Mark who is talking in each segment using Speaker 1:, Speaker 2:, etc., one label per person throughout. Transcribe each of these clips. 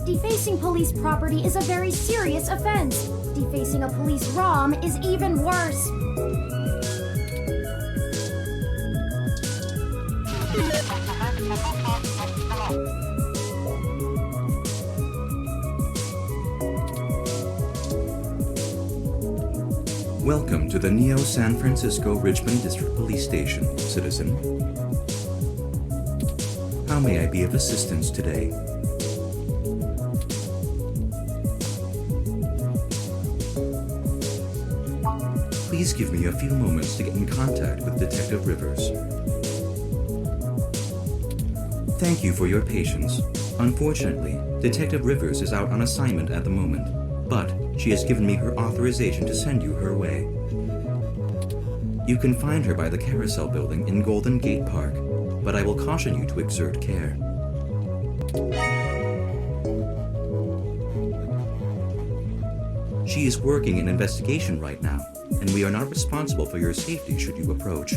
Speaker 1: Defacing police property is a very serious offense. Defacing a police ROM is even worse.
Speaker 2: Welcome to the Neo San Francisco Richmond District Police Station, citizen. How may I be of assistance today? Please give me a few moments to get in contact with Detective Rivers. Thank you for your patience. Unfortunately, Detective Rivers is out on assignment at the moment, but she has given me her authorization to send you her way. You can find her by the Carousel Building in Golden Gate Park, but I will caution you to exert care. She is working an investigation right now, and we are not responsible for your safety should you approach.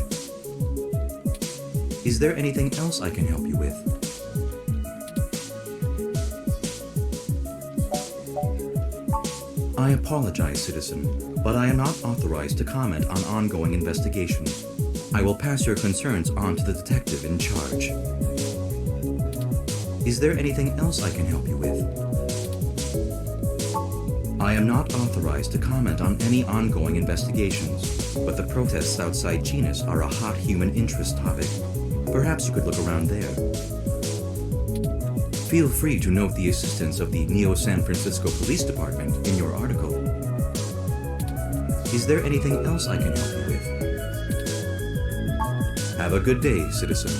Speaker 2: Is there anything else I can help you with? I apologize, citizen, but I am not authorized to comment on ongoing investigations. I will pass your concerns on to the detective in charge. Is there anything else I can help you with? I am not authorized to comment on any ongoing investigations, but the protests outside Genus are a hot human interest topic. Perhaps you could look around there. Feel free to note the assistance of the Neo San Francisco Police Department in your article. Is there anything else I can help you with? Have a good day, citizen.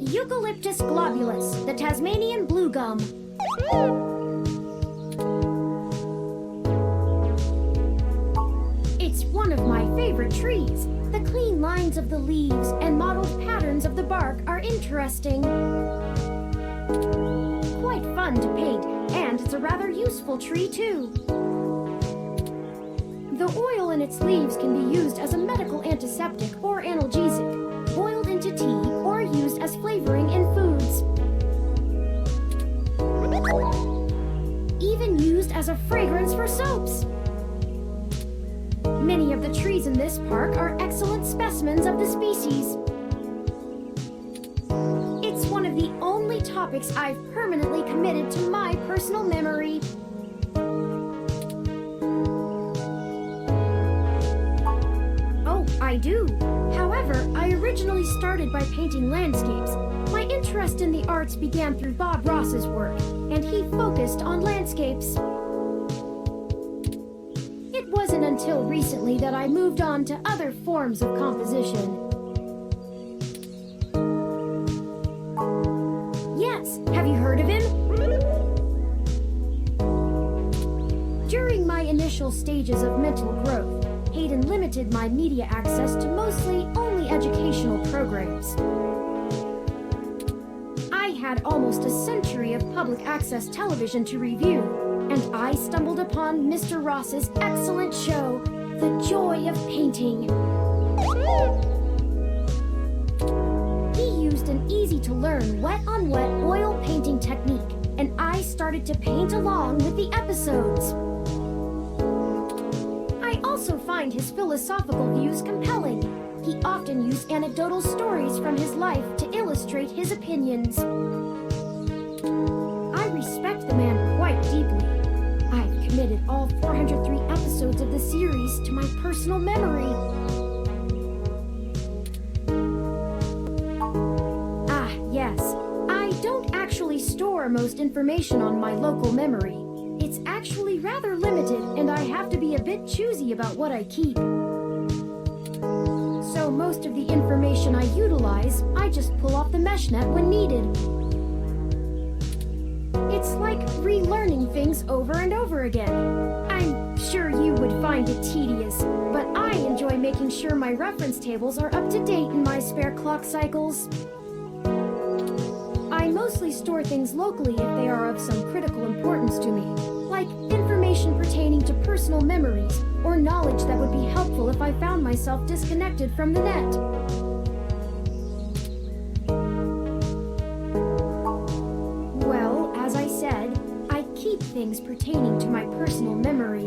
Speaker 1: Eucalyptus globulus, the Tasmanian blue gum. It's one of my favorite trees. The clean lines of the leaves and mottled patterns of the bark are interesting. Quite fun to paint, and it's a rather useful tree too. The oil in its leaves can be used as a medical antiseptic or analgesic, boiled into tea, or used as flavoring in foods. Even used as a fragrance for soaps. Many of the trees in this park are excellent specimens of the species. It's one of the only topics I've permanently committed to my personal memory. Oh, I do. However, I originally started by painting landscapes. My interest in the arts began through Bob Ross's work, and he focused on landscapes. It wasn't until recently that I moved on to other forms of composition. Yes, have you heard of him? During my initial stages of mental growth, Hayden limited my media access to mostly only the educational programs. I had almost a century of public access television to review, and I stumbled upon Mr. Ross's excellent show, The Joy of Painting. He used an easy-to-learn wet-on-wet oil painting technique, and I started to paint along with the episodes. I also find his philosophical views compelling. He often used anecdotal stories from his life to illustrate his opinions. I respect the man quite deeply. I've committed all 403 episodes of the series to my personal memory. Ah, yes. I don't actually store most information on my local memory. It's actually rather limited, and I have to be a bit choosy about what I keep. So most of the information I utilize, I just pull off the meshnet when needed. It's like relearning things over and over again. I'm sure you would find it tedious, but I enjoy making sure my reference tables are up to date in my spare clock cycles. I mostly store things locally if they are of some critical importance to me, like information pertaining to personal memories or knowledge that would be helpful if I found myself disconnected from the net. Well, as I said, I keep things pertaining to my personal memory.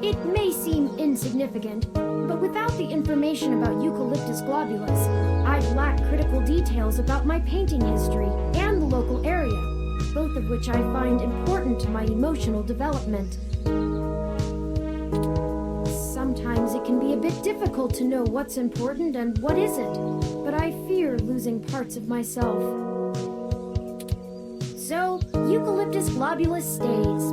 Speaker 1: It may seem insignificant, but without the information about Eucalyptus globulus, I'd lack critical details about my painting history and the local area, both of which I find important to my emotional development. Sometimes it can be a bit difficult to know what's important and what isn't, but I fear losing parts of myself. So, Eucalyptus globulus stays.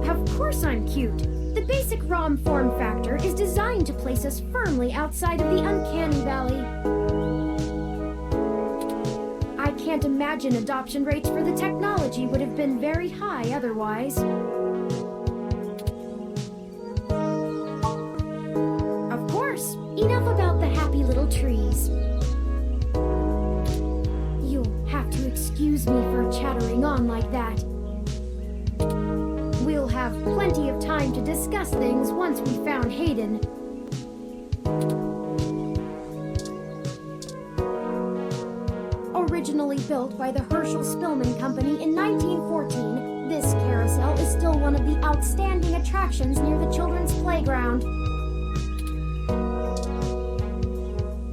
Speaker 1: Of course I'm cute. The basic ROM form factor is designed to place us firmly outside of the uncanny valley. I can't imagine adoption rates for the technology would have been very high otherwise. Of course, enough about the happy little trees. You'll have to excuse me for chattering on like that. We'll have plenty of time to discuss things once we found Hayden. Originally built by the Herschel-Spillman Company in 1914, this carousel is still one of the outstanding attractions near the children's playground.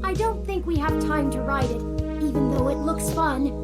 Speaker 1: I don't think we have time to ride it, even though it looks fun.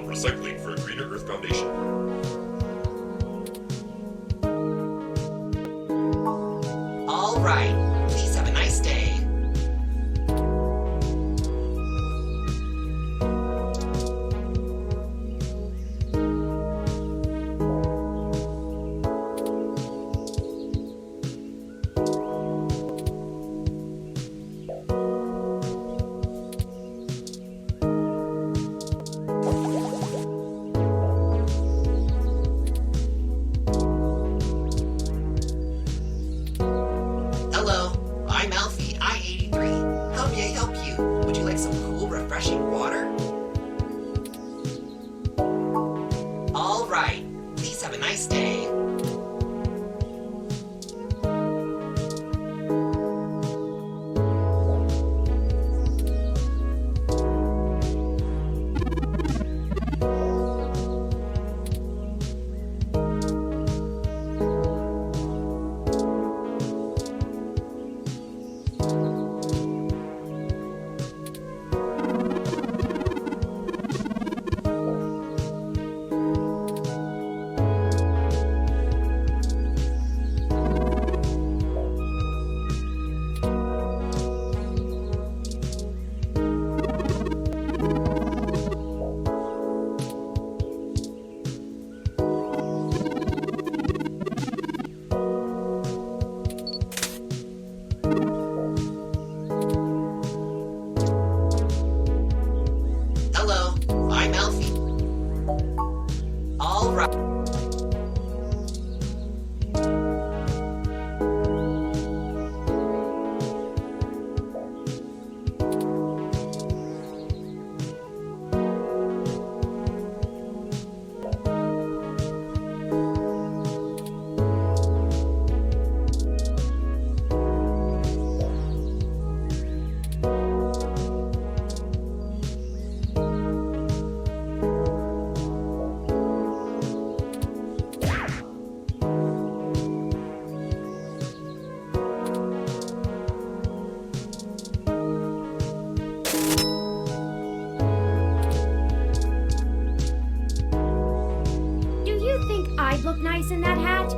Speaker 3: Recycling for a Greener Earth Foundation.
Speaker 4: All right. Please have a nice day.
Speaker 1: I'd look nice in that hat?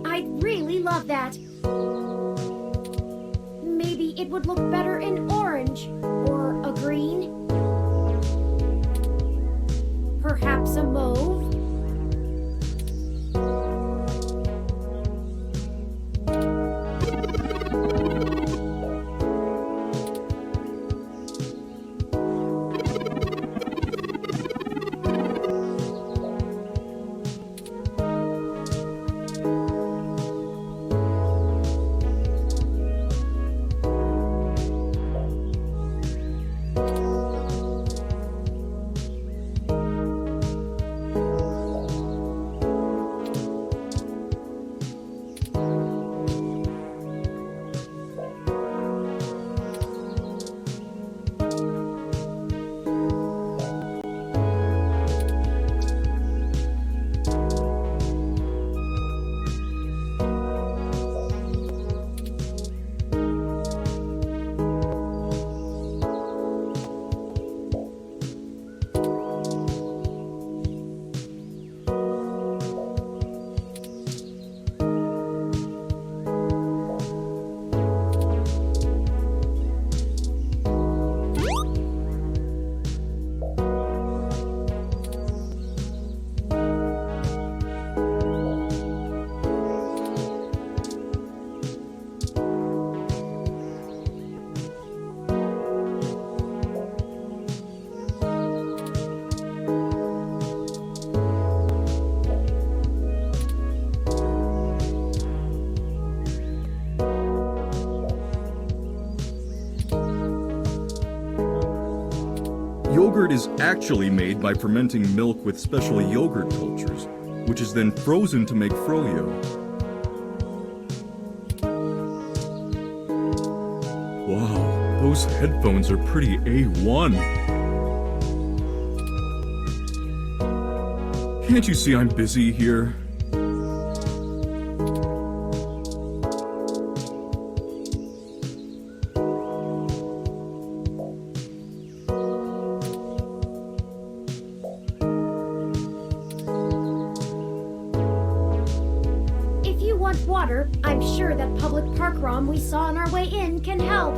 Speaker 1: I'd really love that. Maybe it would look better in orange or a green. Perhaps a mauve.
Speaker 5: Yogurt is actually made by fermenting milk with special yogurt cultures, which is then frozen to make froyo. Wow, those headphones are pretty A1. Can't you see I'm busy here?
Speaker 1: Water, I'm sure that public park ROM we saw on our way in can help.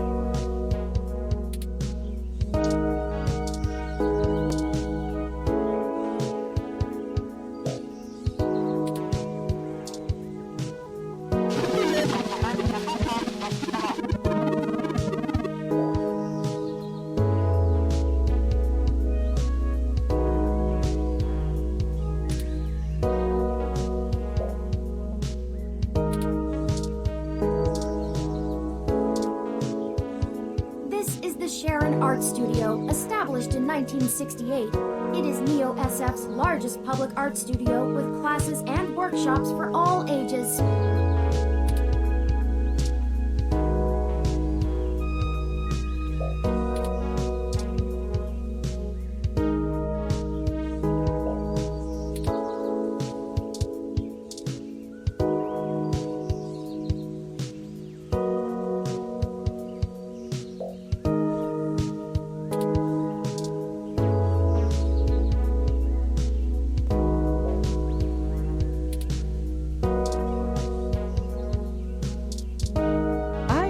Speaker 1: Art Studio, established in 1968. It is Neo-SF's largest public art studio with classes and workshops for all ages.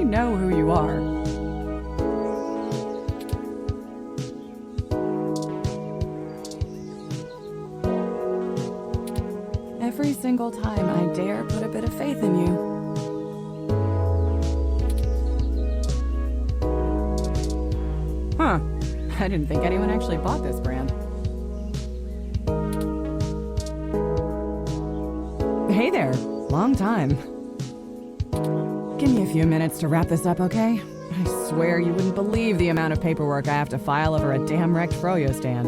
Speaker 6: Know who you are. Every single time I dare put a bit of faith in you. Huh. I didn't think anyone actually bought this brand. Hey there. Long time. Give me a few minutes to wrap this up, okay? I swear you wouldn't believe the amount of paperwork I have to file over a damn wrecked froyo stand.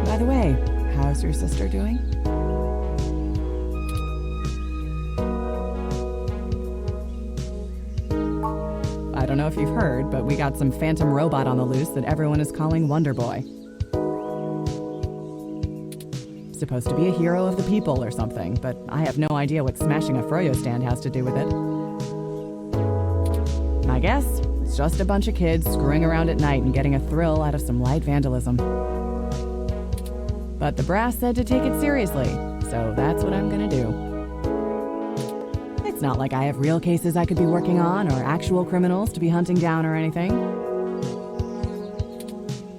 Speaker 6: By the way, how's your sister doing? I don't know if you've heard, but we got some phantom robot on the loose that everyone is calling Wonder Boy. Supposed to be a hero of the people or something, but I have no idea what smashing a froyo stand has to do with it. guess it's just a bunch of kids screwing around at night and getting a thrill out of some light vandalism. But the brass said to take it seriously, so that's what I'm gonna do. It's not like I have real cases I could be working on or actual criminals to be hunting down or anything.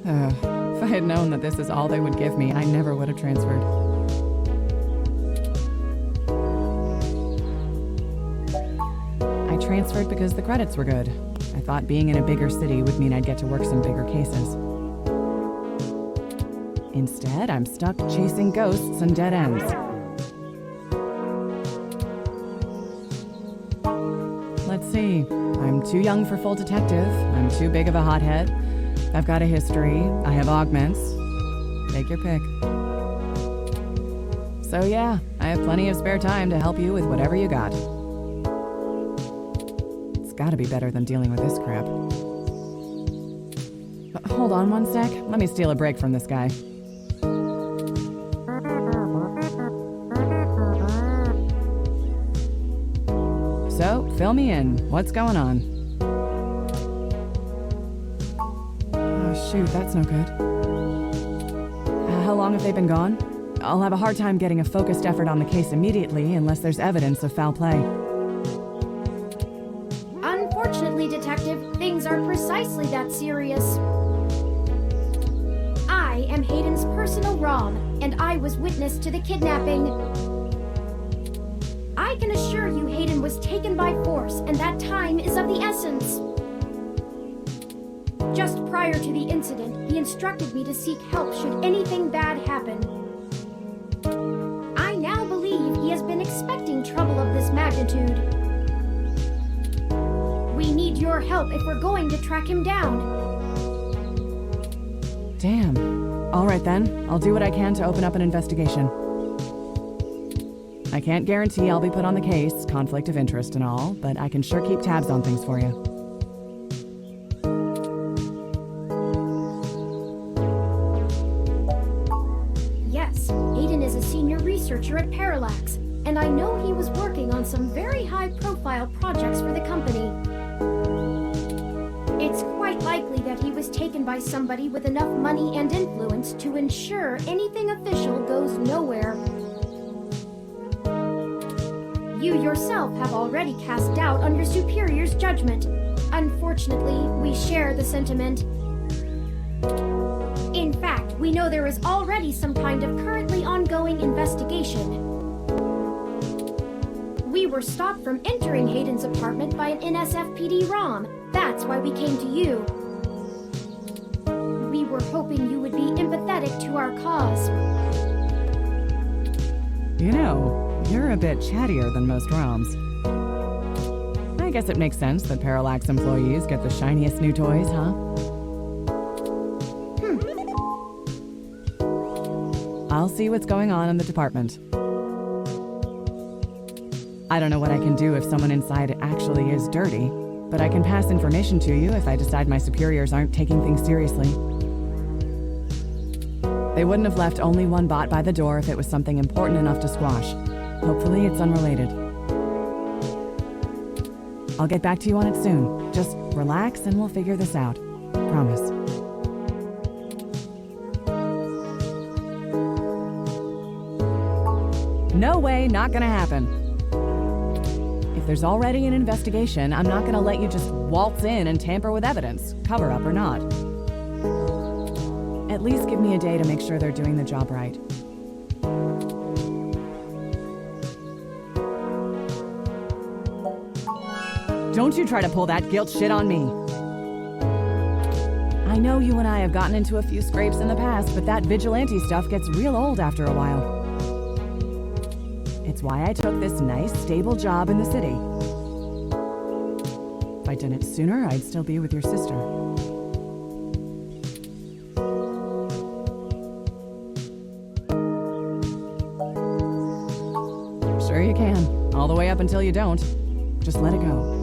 Speaker 6: If I had known that this is all they would give me, I never would have transferred. I transferred because the credits were good. I thought being in a bigger city would mean I'd get to work some bigger cases. Instead, I'm stuck chasing ghosts and dead ends. Let's see. I'm too young for full detective. I'm too big of a hothead. I've got a history. I have augments. Take your pick. So yeah, I have plenty of spare time to help you with whatever you got. It's gotta be better than dealing with this crap. Hold on one sec. Let me steal a break from this guy. So, fill me in. What's going on? Oh, shoot, that's no good. How long have they been gone? I'll have a hard time getting a focused effort on the case immediately unless there's evidence of foul play.
Speaker 1: Unfortunately, Detective, things are precisely that serious. I am Hayden's personal ROM, and I was witness to the kidnapping. I can assure you Hayden was taken by force, and that time is of the essence. Just prior to the incident, he instructed me to seek help should anything bad happen. I now believe he has been expecting trouble of this magnitude. We need your help if we're going to track him down.
Speaker 6: Damn. All right then, I'll do what I can to open up an investigation. I can't guarantee I'll be put on the case, conflict of interest and all, but I can sure keep tabs on things for you.
Speaker 1: Yes, Hayden is a senior researcher at Parallax, and I know he was working on some very high-profile projects for the company. It's quite likely that he was taken by somebody with enough money and influence to ensure anything official goes nowhere. You yourself have already cast doubt on your superior's judgment. Unfortunately, we share the sentiment. In fact, we know there is already some kind of currently ongoing investigation. We were stopped from entering Hayden's apartment by an NSFPD ROM. That's why we came to you. We were hoping you would be empathetic to our cause.
Speaker 6: You know, you're a bit chattier than most ROMs. I guess it makes sense that Parallax employees get the shiniest new toys, huh? I'll see what's going on in the department. I don't know what I can do if someone inside actually is dirty, but I can pass information to you if I decide my superiors aren't taking things seriously. They wouldn't have left only one bot by the door if it was something important enough to squash. Hopefully it's unrelated. I'll get back to you on it soon. Just relax and we'll figure this out. Promise. No way, not gonna happen. If there's already an investigation, I'm not gonna let you just waltz in and tamper with evidence, cover up or not. At least give me a day to make sure they're doing the job right. Don't you try to pull that guilt shit on me. I know you and I have gotten into a few scrapes in the past, but that vigilante stuff gets real old after a while. It's why I took this nice, stable job in the city. If I'd done it sooner, I'd still be with your sister. Sure you can. All the way up until you don't. Just let it go.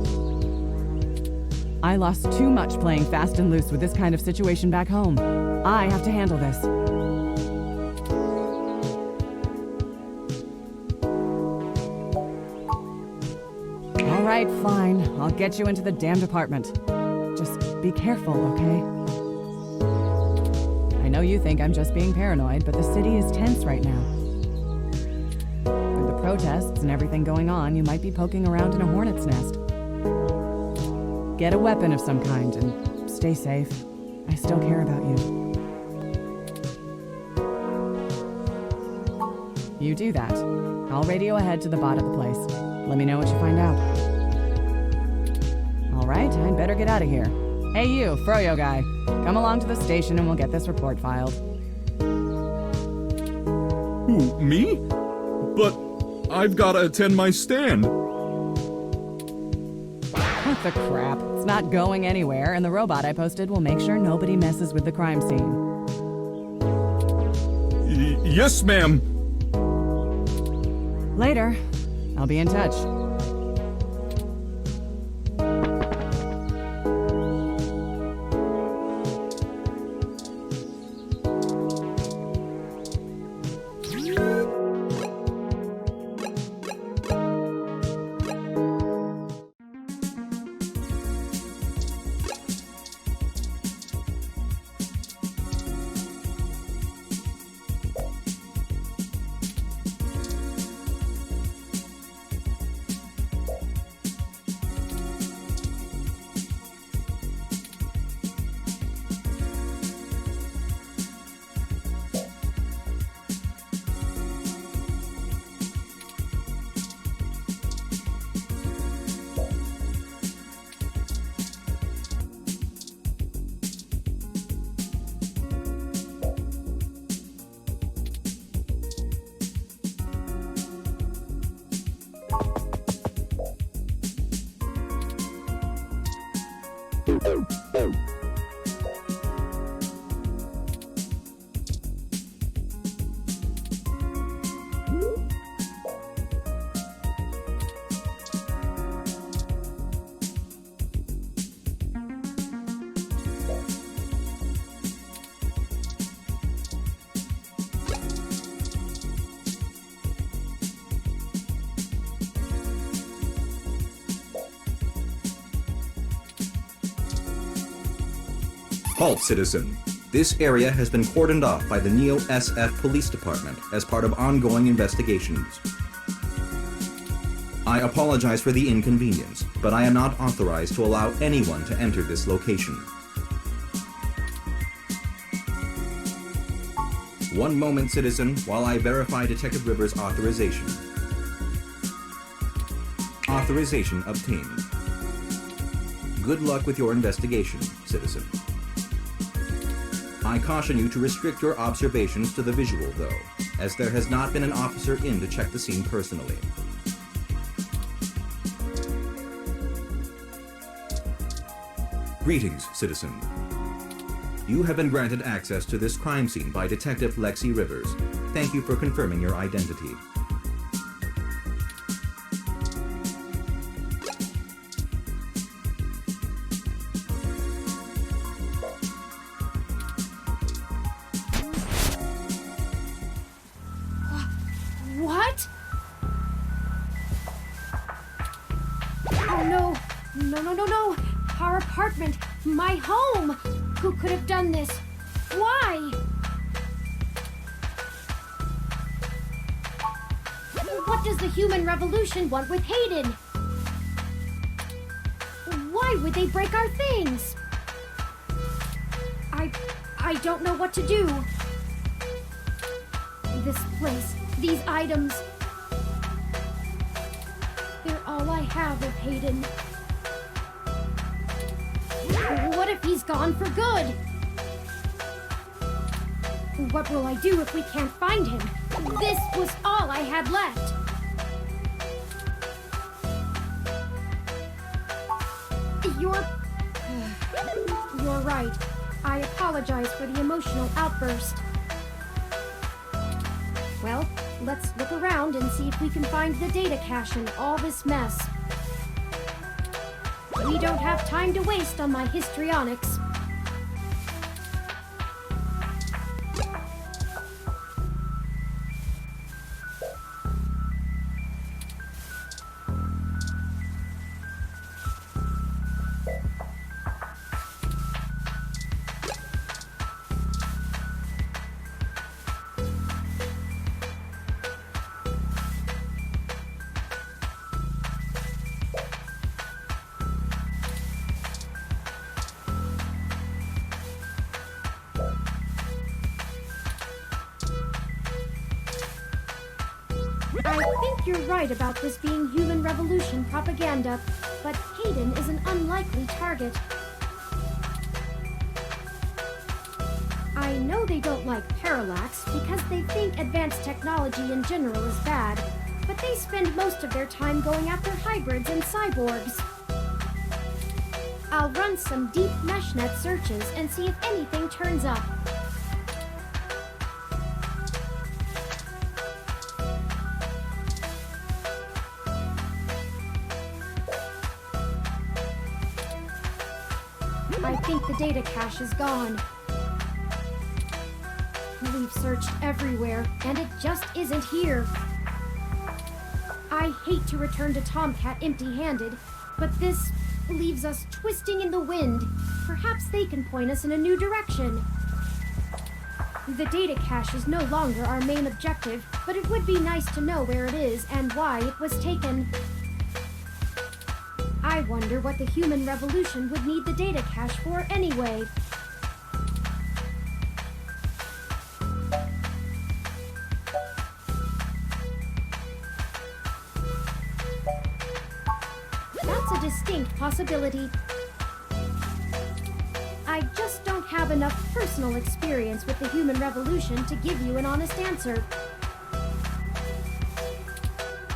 Speaker 6: I lost too much playing fast and loose with this kind of situation back home. I have to handle this. All All right, fine. I'll get you into the damn department. Just be careful, okay? I know you think I'm just being paranoid, but the city is tense right now. With the protests and everything going on, you might be poking around in a hornet's nest. Get a weapon of some kind and stay safe. I still care about you. You do that. I'll radio ahead to the bot at the place. Let me know what you find out. All right, I'd better get out of here. Hey you, Froyo guy. Come along to the station and we'll get this report filed.
Speaker 5: Who, me? But I've gotta attend my stand.
Speaker 6: What the crap? It's not going anywhere, and the robot I posted will make sure nobody messes with the crime scene.
Speaker 5: Yes, ma'am.
Speaker 6: Later. I'll be in touch.
Speaker 2: Halt, citizen. This area has been cordoned off by the Neo-SF Police Department as part of ongoing investigations. I apologize for the inconvenience, but I am not authorized to allow anyone to enter this location. One moment, citizen, while I verify Detective Rivers' authorization. Authorization obtained. Good luck with your investigation, citizen. I caution you to restrict your observations to the visual, though, as there has not been an officer in to check the scene personally. Greetings, citizen. You have been granted access to this crime scene by Detective Lexi Rivers. Thank you for confirming your identity.
Speaker 1: What? Oh no! No! Our apartment! My home! Who could have done this? Why? What does the human revolution want with Hayden? Why would they break our things? I don't know what to do. This place, these items, they're all I have of Hayden. What if he's gone for good? What will I do if we can't find him? This was all I had left. You're right. I apologize for the emotional outburst. Well, let's look around and see if we can find the data cache in all this mess. We don't have time to waste on my histrionics. I think you're right about this being human revolution propaganda, but Hayden is an unlikely target. I know they don't like Parallax because they think advanced technology in general is bad, but they spend most of their time going after hybrids and cyborgs. I'll run some deep meshnet searches and see if anything turns up. I think the data cache is gone. We've searched everywhere, and it just isn't here. I hate to return to Tomcat empty-handed, but this leaves us twisting in the wind. Perhaps they can point us in a new direction. The data cache is no longer our main objective, but it would be nice to know where it is and why it was taken. I wonder what the human revolution would need the data cache for anyway. That's a distinct possibility. I just don't have enough personal experience with the human revolution to give you an honest answer.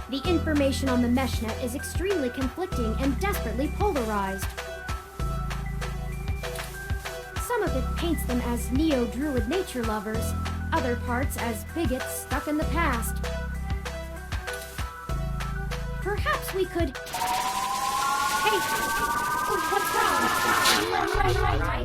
Speaker 1: The information on the meshnet is extremely conflicting and desperately polarized. Some of it paints them as neo-druid nature lovers, other parts as bigots stuck in the past. Perhaps we could... Hey! What's wrong? No!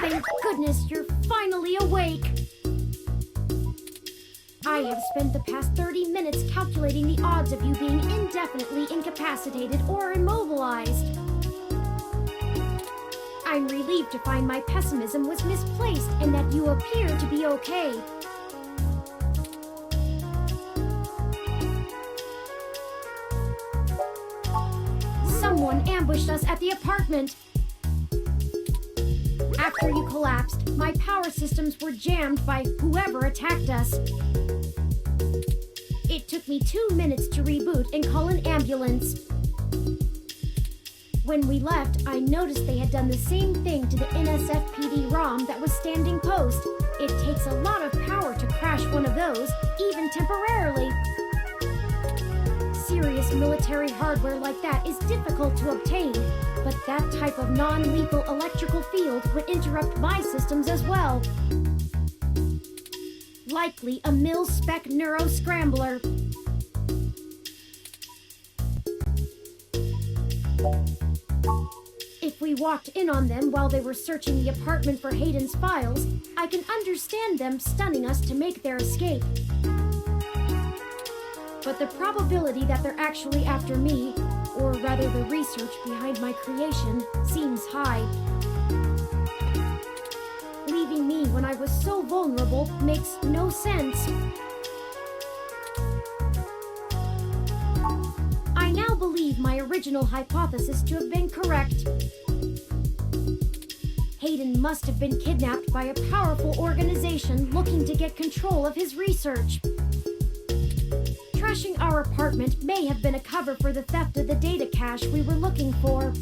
Speaker 1: Thank goodness you're finally awake! I have spent the past 30 minutes calculating the odds of you being indefinitely incapacitated or immobilized. I'm relieved to find my pessimism was misplaced and that you appear to be okay. Someone ambushed us at the apartment. After you collapsed, my power systems were jammed by whoever attacked us. It took me 2 minutes to reboot and call an ambulance. When we left, I noticed they had done the same thing to the NSFPD ROM that was standing post. It takes a lot of power to crash one of those, even temporarily. Serious military hardware like that is difficult to obtain, but that type of non-lethal electrical field would interrupt my systems as well. Likely a mil-spec neuro-scrambler. If we walked in on them while they were searching the apartment for Hayden's files, I can understand them stunning us to make their escape. But the probability that they're actually after me, or rather the research behind my creation, seems high. Leaving me when I was so vulnerable makes no sense. I now believe my original hypothesis to have been correct. Hayden must have been kidnapped by a powerful organization looking to get control of his research. Trashing our apartment may have been a cover for the theft of the data cache we were looking for.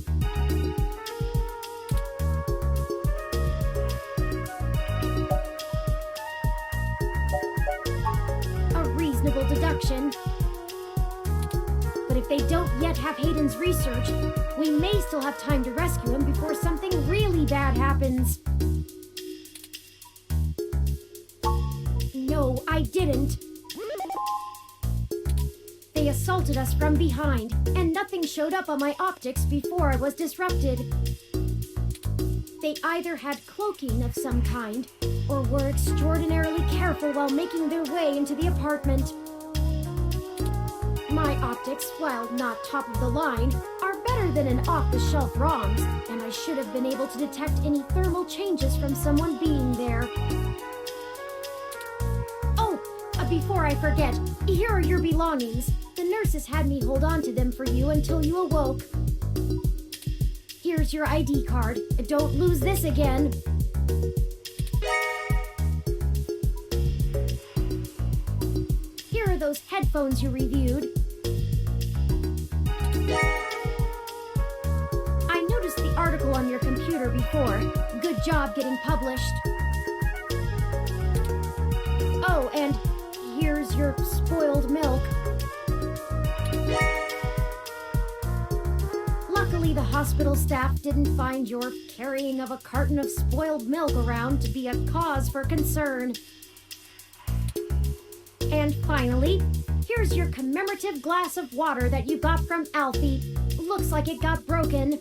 Speaker 1: A reasonable deduction. But if they don't yet have Hayden's research, we may still have time to rescue him before something really bad happens. No, I didn't. They assaulted us from behind, and nothing showed up on my optics before I was disrupted. They either had cloaking of some kind, or were extraordinarily careful while making their way into the apartment. My optics, while not top of the line, are better than an off-the-shelf ROMs, and I should have been able to detect any thermal changes from someone being there. Oh, before I forget, here are your belongings. The nurses had me hold on to them for you until you awoke. Here's your ID card. Don't lose this again. Here are those headphones you reviewed. I noticed the article on your computer before. Good job getting published. Oh, and here's your spoiled milk. Luckily, the hospital staff didn't find your carrying of a carton of spoiled milk around to be a cause for concern. And finally, here's your commemorative glass of water that you got from Alfie. Looks like it got broken.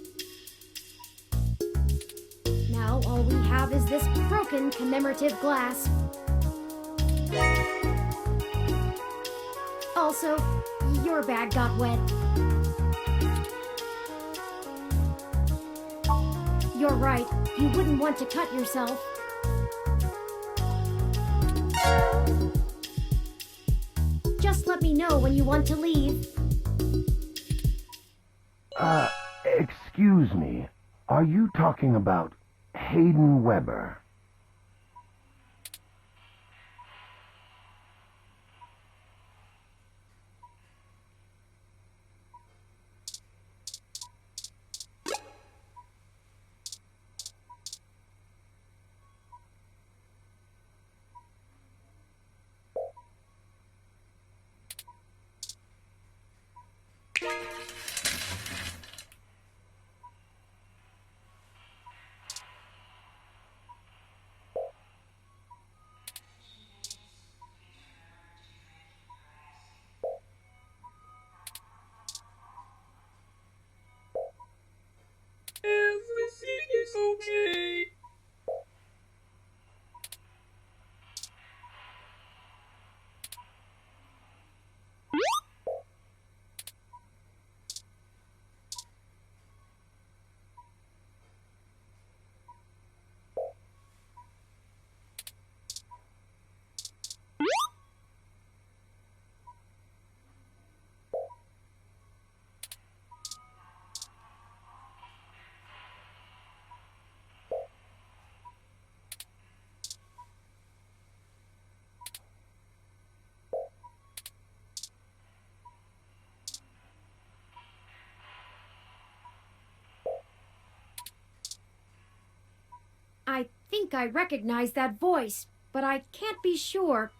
Speaker 1: Now all we have is this broken commemorative glass. Also, your bag got wet. You're right, you wouldn't want to cut yourself. Just let me know when you want to leave.
Speaker 7: Excuse me. Are you talking about Hayden Weber?
Speaker 8: Everything is okay.
Speaker 1: I think I recognize that voice, but I can't be sure.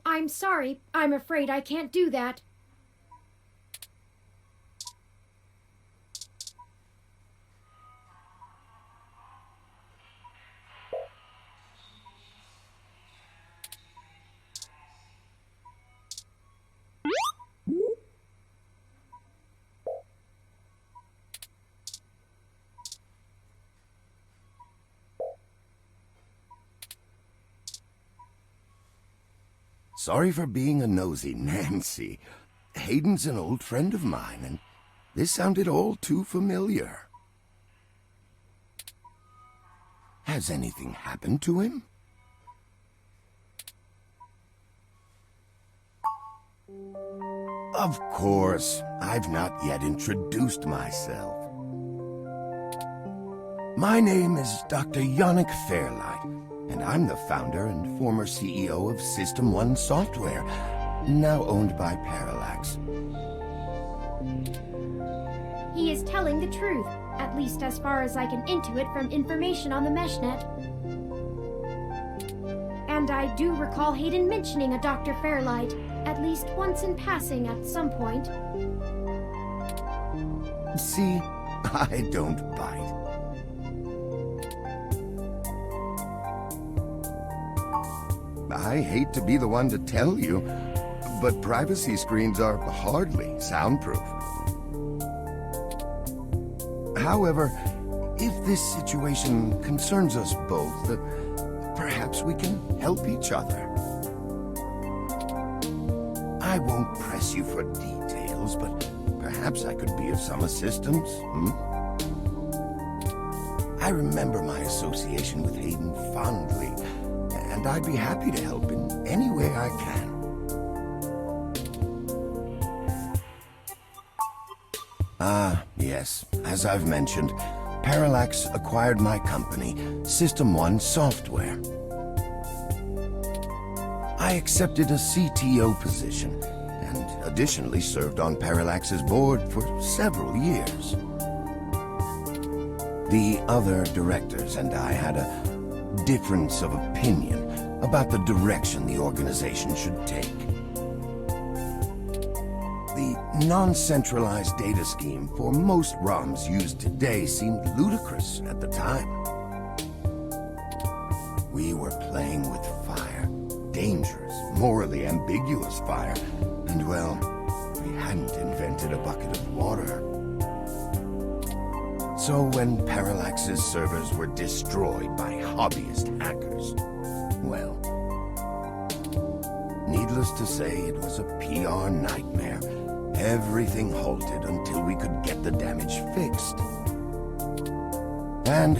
Speaker 1: I'm sorry. I'm afraid I can't do that.
Speaker 7: Sorry for being a nosy, Nancy. Hayden's an old friend of mine, and this sounded all too familiar. Has anything happened to him? Of course, I've not yet introduced myself. My name is Dr. Yannick Fairlight, and I'm the founder and former CEO of System 1 Software, now owned by Parallax.
Speaker 1: He is telling the truth, at least as far as I can intuit from information on the meshnet. And I do recall Hayden mentioning a Dr. Fairlight, at least once in passing at some point.
Speaker 7: See, I don't bite. I hate to be the one to tell you, but privacy screens are hardly soundproof. However, if this situation concerns us both, perhaps we can help each other. I won't press you for details, but perhaps I could be of some assistance, I remember my association with Hayden fondly, and I'd be happy to help in any way I can. Yes, as I've mentioned, Parallax acquired my company, System 1 Software. I accepted a CTO position, and additionally served on Parallax's board for several years. The other directors and I had a difference of opinion about the direction the organization should take. The non-centralized data scheme for most ROMs used today seemed ludicrous at the time. We were playing with fire, dangerous, morally ambiguous fire, and well, we hadn't invented a bucket of water. So when Parallax's servers were destroyed by hobbyist hackers, well, needless to say, it was a PR nightmare. Everything halted until we could get the damage fixed. And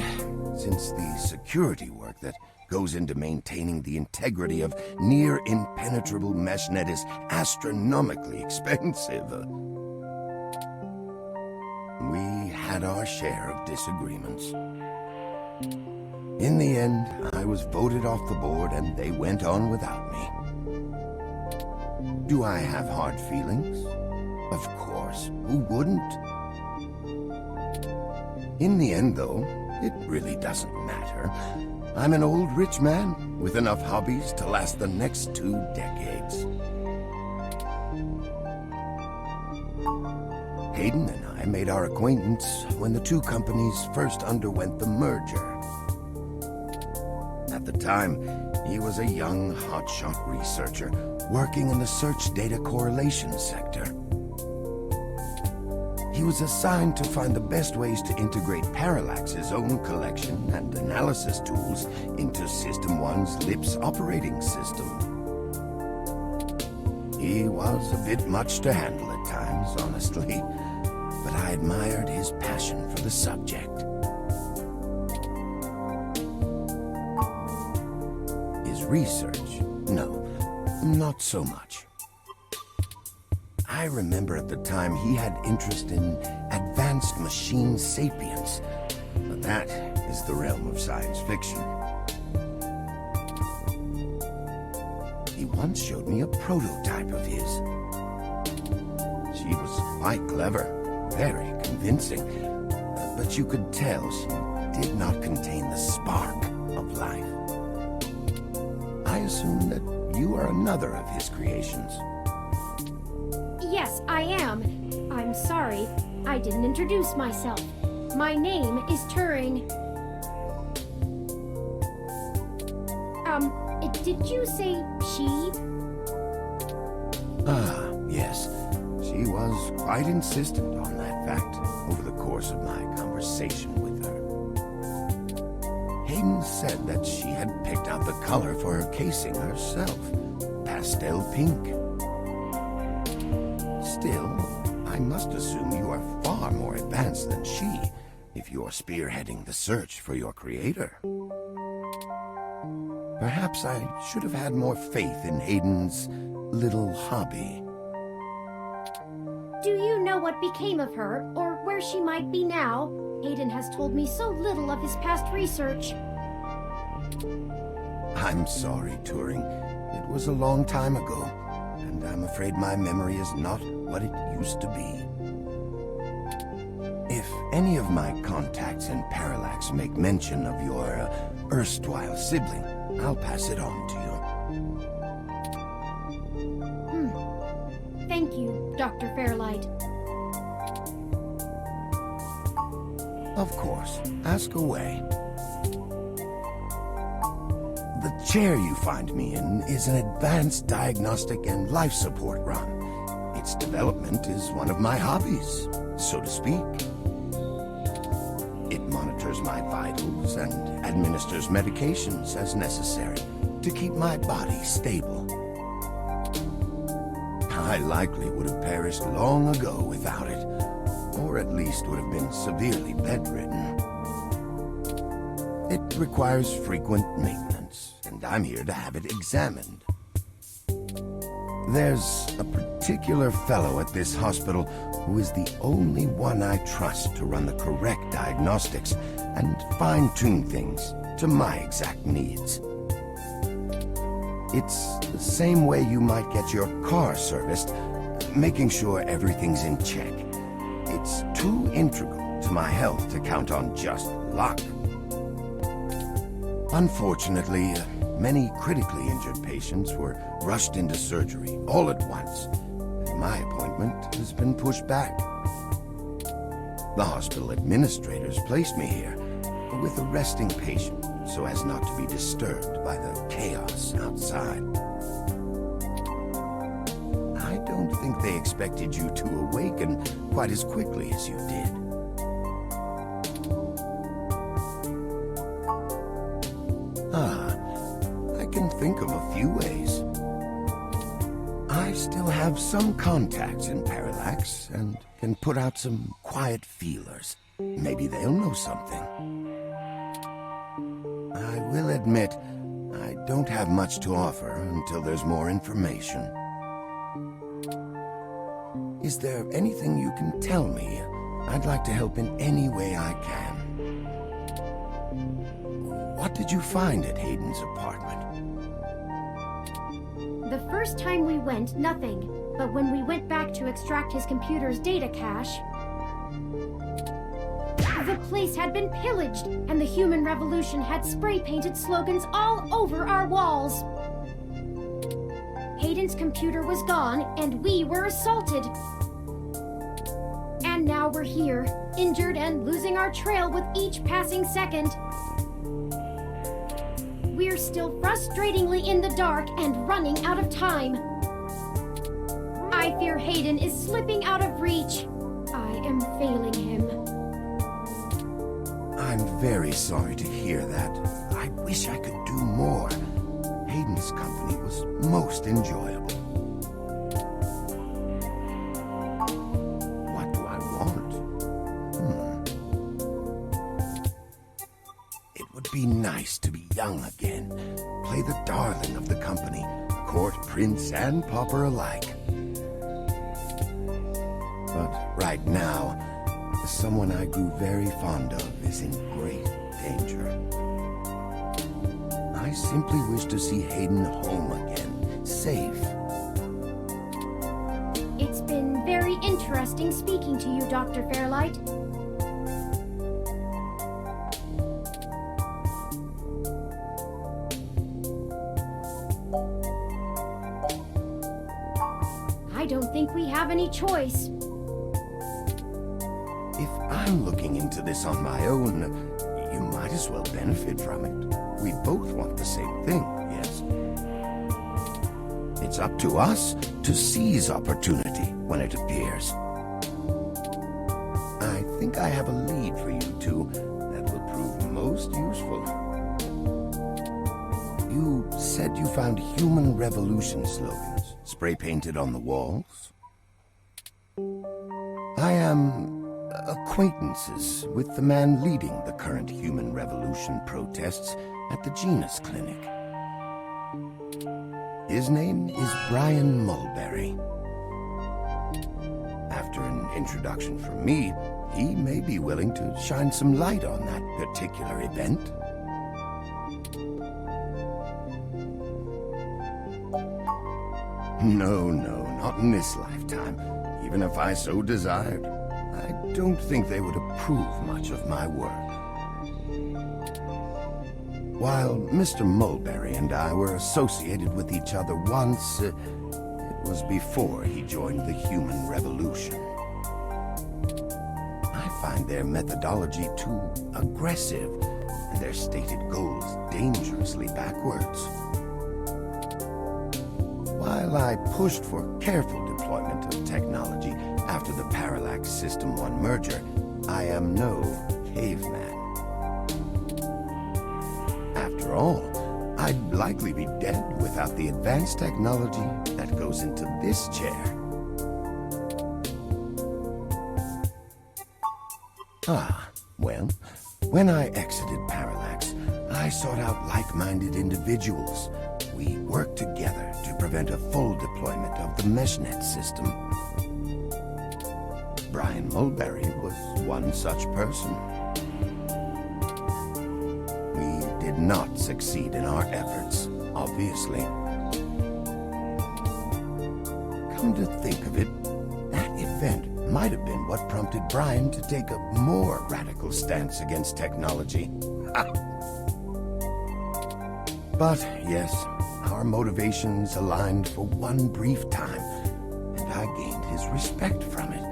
Speaker 7: since the security work that goes into maintaining the integrity of near-impenetrable meshnet is astronomically expensive, we had our share of disagreements. In the end, I was voted off the board and they went on without me. Do I have hard feelings? Of course, who wouldn't? In the end, though, it really doesn't matter. I'm an old rich man with enough hobbies to last the next 2 decades. Hayden and I made our acquaintance when the two companies first underwent the merger. At the time, he was a young hotshot researcher working in the search data correlation sector. He was assigned to find the best ways to integrate Parallax's own collection and analysis tools into System 1's LIPS operating system. He was a bit much to handle at times, honestly, but I admired his passion for the subject. His research? No, not so much. I remember at the time he had interest in advanced machine sapience, but that is the realm of science fiction. He once showed me a prototype of his. She was quite clever, very convincing, but you could tell she did not contain the spark of life. I assume that you are another of his creations.
Speaker 1: Yes, I am. I'm sorry, I didn't introduce myself. My name is Turing. Did you say she?
Speaker 7: Ah, yes. She was quite insistent on that fact over the course of my conversation with her. Hayden said that she had picked out the color for her casing herself, pastel pink. Still, I must assume you are far more advanced than she, if you're spearheading the search for your creator. Perhaps I should have had more faith in Hayden's little hobby.
Speaker 1: Do you know what became of her, or where she might be now? Hayden has told me so little of his past research.
Speaker 7: I'm sorry, Turing. It was a long time ago, and I'm afraid my memory is not what it used to be. If any of my contacts in Parallax make mention of your erstwhile sibling, I'll pass it on to you.
Speaker 1: Thank you, Dr. Fairlight.
Speaker 7: Of course. Ask away. The chair you find me in is an advanced diagnostic and life support run. Its development is one of my hobbies, so to speak. It monitors my vitals and administers medications as necessary to keep my body stable. I likely would have perished long ago without it, or at least would have been severely bedridden. It requires frequent maintenance, and I'm here to have it examined. There's a particular fellow at this hospital who is the only one I trust to run the correct diagnostics and fine-tune things to my exact needs. It's the same way you might get your car serviced, making sure everything's in check. It's too integral to my health to count on just luck. Unfortunately, many critically injured patients were rushed into surgery all at once, and my appointment has been pushed back. The hospital administrators placed me here with a resting patient so as not to be disturbed by the chaos outside. I don't think they expected you to awaken quite as quickly as you did. I can think of a few ways. I still have some contacts in Parallax and can put out some quiet feelers. Maybe they'll know something. I will admit, I don't have much to offer until there's more information. Is there anything you can tell me? I'd like to help in any way I can. What did you find at Hayden's apartment?
Speaker 1: The first time we went, nothing. But when we went back to extract his computer's data cache, the place had been pillaged, and the human revolution had spray-painted slogans all over our walls. Hayden's computer was gone, and we were assaulted. And now we're here, injured and losing our trail with each passing second. We're still frustratingly in the dark and running out of time. I fear Hayden is slipping out of reach. I am failing him.
Speaker 7: I'm very sorry to hear that. I wish I could do more. Hayden's company was most enjoyable. What do I want? It would be nice to be young again. Play the darling of the company, court prince and pauper alike. But right now, someone I grew very fond of is in great danger. I simply wish to see Hayden home again, safe.
Speaker 1: It's been very interesting speaking to you, Dr. Fairlight. I don't think we have any choice.
Speaker 7: If I'm looking into this on my own, you might as well benefit from it. We both want the same thing, yes? It's up to us to seize opportunity when it appears. I think I have a lead for you two that will prove most useful. You said you found human revolution slogans spray-painted on the walls? I am acquaintances with the man leading the current human revolution protests at the Genus Clinic. His name is Brian Mulberry. After an introduction from me, he may be willing to shine some light on that particular event. No, not in this lifetime. Even if I so desired, I don't think they would approve much of my work. While Mr. Mulberry and I were associated with each other once, it was before he joined the human revolution. I find their methodology too aggressive, and their stated goals dangerously backwards. While I pushed for careful deployment of technology after the Parallax System 1 merger, I am no caveman. After all, I'd likely be dead without the advanced technology that goes into this chair. Well, when I exited Parallax, I sought out like-minded individuals. We worked together to prevent a full deployment of the MeshNet system. Brian Mulberry was one such person. We did not succeed in our efforts, obviously. Come to think of it, that event might have been what prompted Brian to take a more radical stance against technology. But yes, our motivations aligned for one brief time, and I gained his respect from it.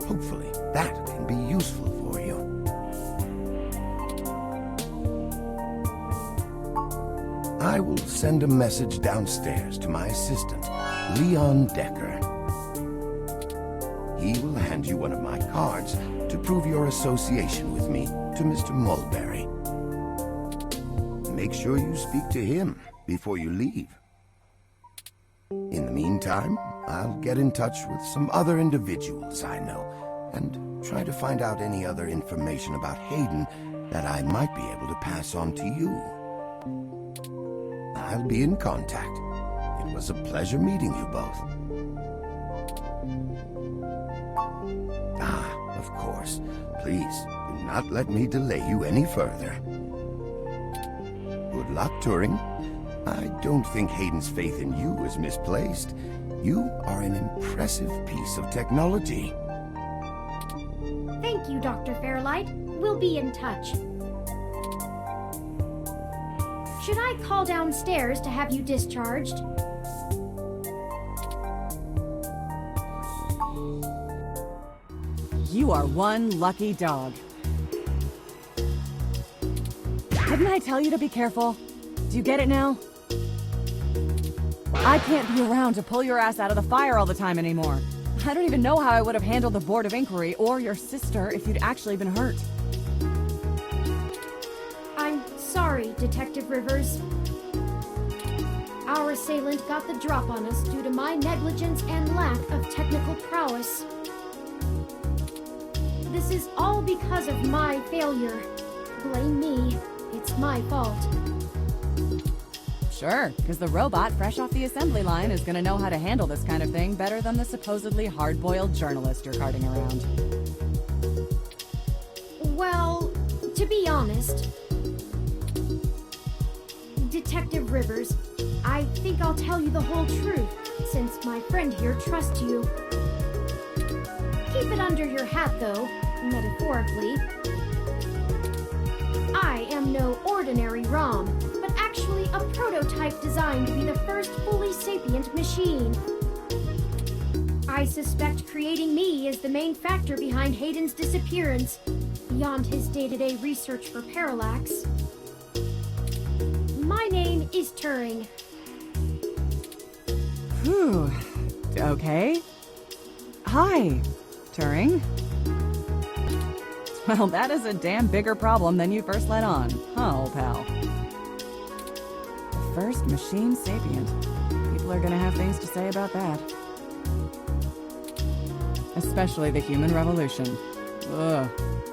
Speaker 7: Hopefully, that can be useful for you. I will send a message downstairs to my assistant, Leon Decker. He will hand you one of my cards to prove your association with me to Mr. Mulberry. Make sure you speak to him before you leave. In the meantime, I'll get in touch with some other individuals I know and try to find out any other information about Hayden that I might be able to pass on to you. I'll be in contact. It was a pleasure meeting you both. Of course. Please, do not let me delay you any further. Good luck, Turing. I don't think Hayden's faith in you is misplaced. You are an impressive piece of technology.
Speaker 1: Thank you, Dr. Fairlight. We'll be in touch. Should I call downstairs to have you discharged?
Speaker 6: You are one lucky dog. Didn't I tell you to be careful? Do you get it now? I can't be around to pull your ass out of the fire all the time anymore. I don't even know how I would have handled the Board of Inquiry or your sister if you'd actually been hurt.
Speaker 1: I'm sorry, Detective Rivers. Our assailant got the drop on us due to my negligence and lack of technical prowess. This is all because of my failure. Blame me. It's my fault.
Speaker 6: Sure, because the robot fresh off the assembly line is gonna know how to handle this kind of thing better than the supposedly hard-boiled journalist you're carting around.
Speaker 1: Well, to be honest, Detective Rivers, I think I'll tell you the whole truth, since my friend here trusts you. Keep it under your hat, though, metaphorically. I am no ordinary ROM, but actually a prototype designed to be the first fully sapient machine. I suspect creating me is the main factor behind Hayden's disappearance, beyond his day-to-day research for Parallax. My name is Turing.
Speaker 6: Whew. Okay. Hi, Turing. Well, that is a damn bigger problem than you first let on, huh, old pal? The first machine sapient. People are gonna have things to say about that. Especially the human revolution. Ugh.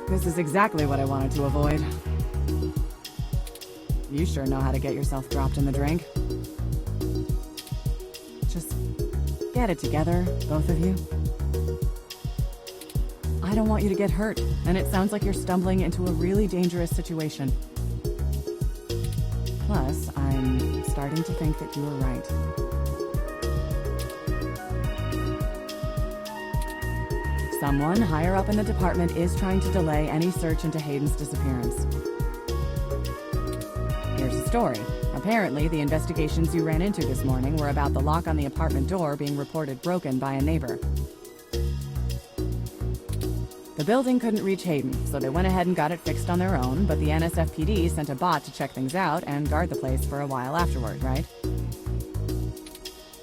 Speaker 6: This is exactly what I wanted to avoid. You sure know how to get yourself dropped in the drink. Just get it together, both of you. I don't want you to get hurt, and it sounds like you're stumbling into a really dangerous situation. Plus, I'm starting to think that you were right. Someone higher up in the department is trying to delay any search into Hayden's disappearance. Here's the story. Apparently, the investigations you ran into this morning were about the lock on the apartment door being reported broken by a neighbor. The building couldn't reach Hayden, so they went ahead and got it fixed on their own, but the NSFPD sent a bot to check things out and guard the place for a while afterward, right?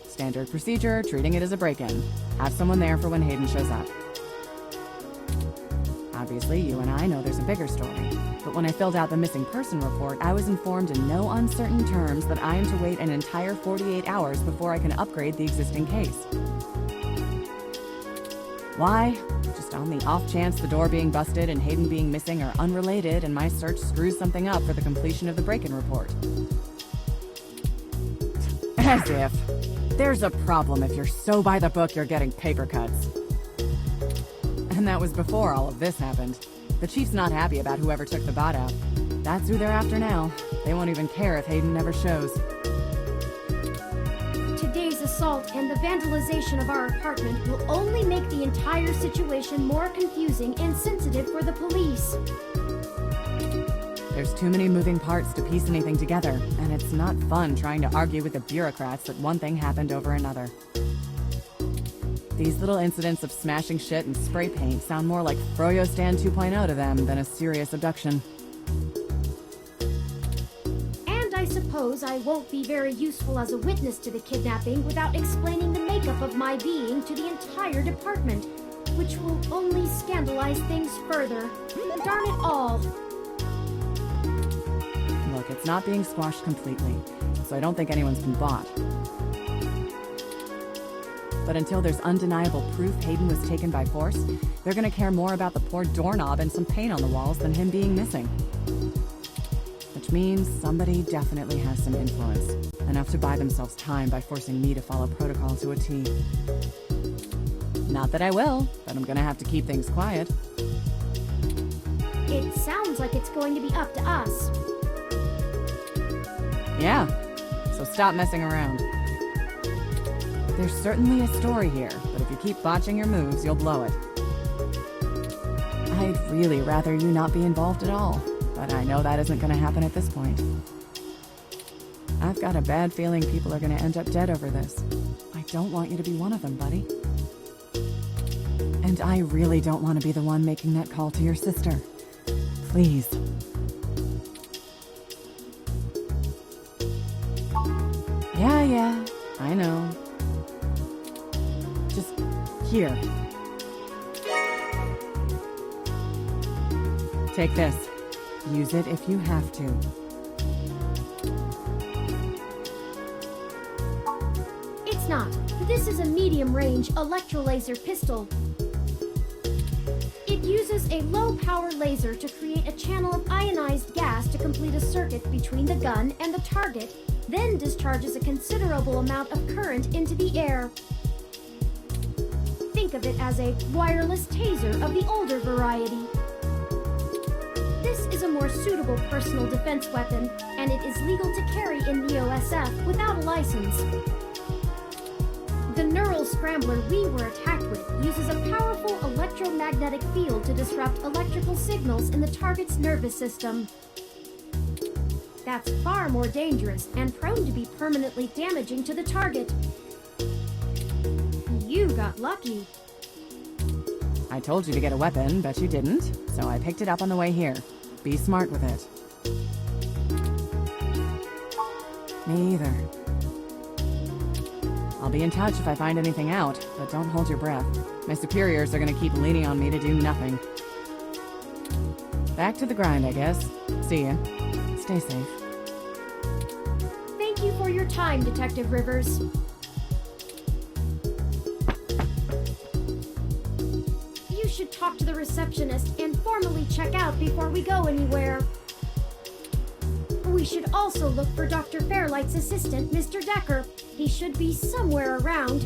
Speaker 6: Standard procedure, treating it as a break-in. Have someone there for when Hayden shows up. Obviously, you and I know there's a bigger story, but when I filled out the missing person report, I was informed in no uncertain terms that I am to wait an entire 48 hours before I can upgrade the existing case. Why? Just on the off chance the door being busted and Hayden being missing are unrelated and my search screws something up for the completion of the break-in report. As if. There's a problem if you're so by the book you're getting paper cuts. And that was before all of this happened. The chief's not happy about whoever took the bot out. That's who they're after now. They won't even care if Hayden never shows.
Speaker 1: Today's assault and the vandalization of our apartment will only make the entire situation more confusing and sensitive for the police.
Speaker 6: There's too many moving parts to piece anything together, and it's not fun trying to argue with the bureaucrats that one thing happened over another. These little incidents of smashing shit and spray paint sound more like Froyo Stand 2.0 to them than a serious abduction.
Speaker 1: And I suppose I won't be very useful as a witness to the kidnapping without explaining the makeup of my being to the entire department, which will only scandalize things further. Darn it all.
Speaker 6: Look, it's not being squashed completely, so I don't think anyone's been bought. But until there's undeniable proof Hayden was taken by force, they're gonna care more about the poor doorknob and some paint on the walls than him being missing. Which means somebody definitely has some influence, enough to buy themselves time by forcing me to follow protocol to a T. Not that I will, but I'm gonna have to keep things quiet.
Speaker 1: It sounds like it's going to be up to us.
Speaker 6: Yeah, so stop messing around. There's certainly a story here, but if you keep botching your moves, you'll blow it. I'd really rather you not be involved at all, but I know that isn't going to happen at this point. I've got a bad feeling people are going to end up dead over this. I don't want you to be one of them, buddy. And I really don't want to be the one making that call to your sister. Please. Yeah, I know. Just here. Take this. Use it if you have to.
Speaker 1: It's not. This is a medium-range electrolaser pistol. It uses a low-power laser to create a channel of ionized gas to complete a circuit between the gun and the target, then discharges a considerable amount of current into the air. Think of it as a wireless taser of the older variety. This is a more suitable personal defense weapon, and it is legal to carry in the OSF without a license. The neural scrambler we were attacked with uses a powerful electromagnetic field to disrupt electrical signals in the target's nervous system. That's far more dangerous and prone to be permanently damaging to the target. You got lucky.
Speaker 6: I told you to get a weapon, but you didn't, so I picked it up on the way here. Be smart with it. Me either. I'll be in touch if I find anything out, but don't hold your breath. My superiors are gonna keep leaning on me to do nothing. Back to the grind, I guess. See ya. Stay safe.
Speaker 1: Thank you for your time, Detective Rivers. You should talk to the receptionist and formally check out before we go anywhere. We should also look for Dr. Fairlight's assistant, Mr. Decker. He should be somewhere around.